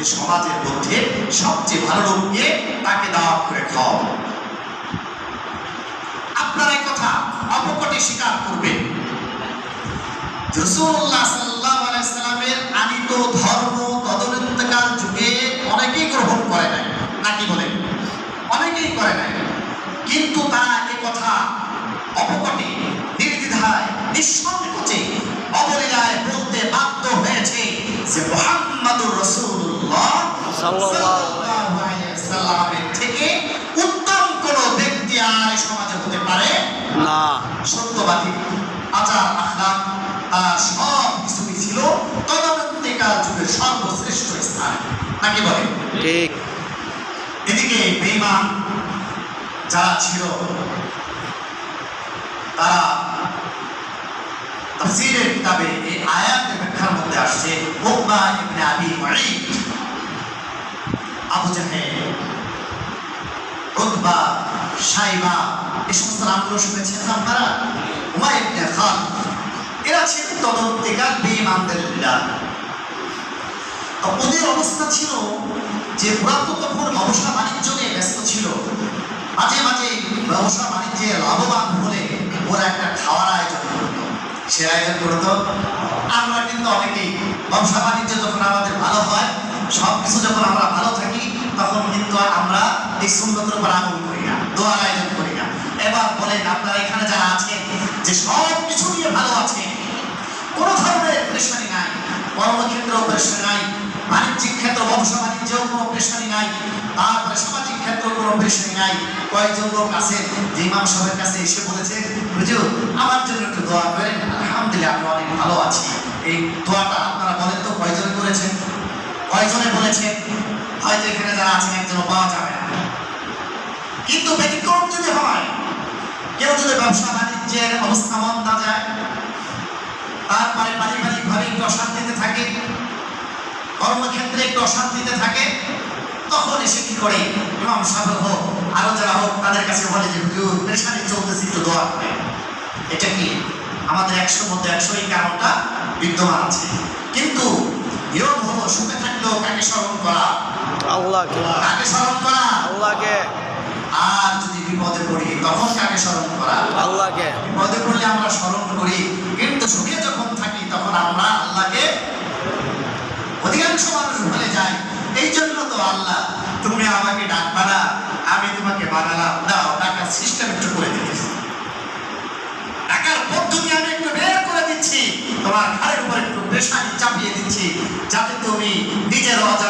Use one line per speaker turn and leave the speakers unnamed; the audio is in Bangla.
যে সমাজের মধ্যে সবচেয়ে ভালো লোককে তাকে দাওয়াত করে খাওয়াবো। আপনারা এই কথা অপকটে স্বীকার করবেন। রাসূলুল্লাহ সাল্লাল্লাহু আলাইহি সাল্লামের আনিত ধর্ম তদন্তকাল যুগে অনেকেই গ্রহণ করে নাই, নাকি বলেন? অনেকেই করে নাই, কিন্তু তারা এই কথা অপকটে নির্দ্বিধায় নিঃসংকোচে অবলীলায় বলতে বাধ্য হয়েছে যে মুহাম্মাদুর রাসূলুল্লাহ সাল্লাল্লাহু আলাইহি ওয়াসাল্লামের থেকে উত্তম কোন ব্যক্তি আর এই সমাজে হতে পারে না। সত্যবাদী আচার আখলাক তার সব কিছুই ছিল তদানীন্তনকাল যুগের সর্বশ্রেষ্ঠ স্থান, নাকি বলেন? ঠিক। এদিকে বেঈমান যারা ছিল তারা তাফসীরের কিতাবে এই আয়াতের ব্যাখ্যার মধ্যে আসছে উকবা ইবনে আবি মুঈত, আবু জাহেল, উতবা, শাইবা, এই সমস্ত নামগুলো শুনেছেন আপনারা? উমাইয়া ইবনে খালদ, এরা ছিল তদন্তকাল বেঈমানদের লিডার। ওদের অবস্থা ছিল যে ওরা তো তখন ব্যবসা বাণিজ্য নিয়ে ব্যস্ত ছিল, মাঝে মাঝে ব্যবসা বাণিজ্যে লাভবান হলে ওরা একটা খাওয়ার আয়োজন করতো। সে আয়োজন করতো আমরা কিন্তু অনেকেই ব্যবসা বাণিজ্য যখন আমাদের ভালো হয়, সব কিছু যখন আমরা ভালো থাকি, তখন কিন্তু আমরা এই সুন্নতের উপর আমল করি না, দোয়ার আয়োজন করি না। এবার বলেন আপনারা এখানে যারা আছেন যে সব কিছু নিয়ে ভালো আছে, কোনো ধরনের পেরেশানি নাই, কর্মক্ষেত্রেও পেরেশানি নাই, বাণিজ্যিক ক্ষেত্র ব্যবসা বাণিজ্যেও কোনো পেরেশানি নাই, তারপরে সামাজিক ক্ষেত্রে কোনো পেরেশানি নাই, কয়েকজন লোক আছে যে ইমাম সাহেবের কাছে এসে বলেছে হুজুর আমার জন্য একটু দোয়া করেন, আলহামদুলিল্লাহ আমি অনেক ভালো আছি। এই দোয়াটা আপনারা বলেন তো কয়জনে করেছেন? কয়জনে বলেছেন? হয়তো এখানে যারা আছেন একজনও পাওয়া যাবে না। কিন্তু ব্যতিক্রম যদি হয়, কেউ যদি ব্যবসা বাণিজ্যের অবস্থা মন্দা যায়, তারপরে পারিবারিকভাবে একটু অশান্তিতে থাকে, কর্মক্ষেত্রে একটু অশান্তিতে থাকে, তখন এসে কি করে ইমাম সাহেব হোক আরো যারা হোক তাদের কাছে বলে যে হুজুর পেরেশানি চলতেছে, একটু দোয়া করে। এটা কি আমাদের 100 মধ্যে 100 এই কারণটা বিদ্যমান আছে। কিন্তু নিয়ম হলো সুখে থাকলেও কাকে স্মরণ করা? আল্লাহকে। কাকে স্মরণ করা? আল্লাহকে। আর যদি বিপদে পড়ি তখন কাকে স্মরণ করা? আল্লাহকে। বিপদে পড়লে আমরা স্মরণ করি, কিন্তু সুখে যখন থাকি তখন আমরা আল্লাহকে অধিকাংশ মানুষ ভুলে যায়। এই জন্য তো আল্লাহ তুমি আমাকে ডাকবা না, আমি তোমাকে বানালাম, দাও টাকার সিস্টেম একটু করে দিচ্ছি, টাকার পদ্ধতি আমি একটু বের করে দিচ্ছি, তোমার ঘাড়ের উপর একটু পেরেশানি চাপিয়ে দিচ্ছি, যাতে তুমি নিজের অজানা